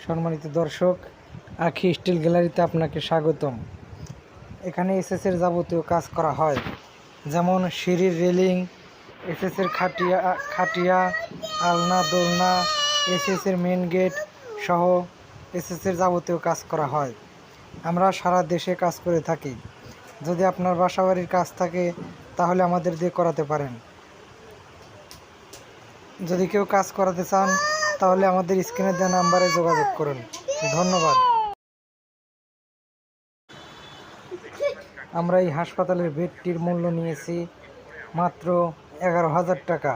সম্মানিত দর্শক, আখি স্টিল গ্যালারিতে আপনাকে স্বাগতম। এখানে এসএসের যাবতীয় কাজ করা হয়, যেমন সিঁড়ির রেলিং, এসএসের খাটিয়া, আলনা, দোলনা, এসএসের মেন গেট সহ এসএসের যাবতীয় কাজ করা হয়। আমরা সারা দেশে কাজ করে থাকি। যদি আপনার বাসাবাড়ির কাজ থাকে তাহলে আমাদের দিয়ে করাতে পারেন। যদি কেউ কাজ করাতে চান তাহলে আমাদের স্ক্রিনে দেওয়া নাম্বারে যোগাযোগ করুন। ধন্যবাদ। আমরা এই হাসপাতালের বেডটির মূল্য নিয়েছি মাত্র 11,000 টাকা।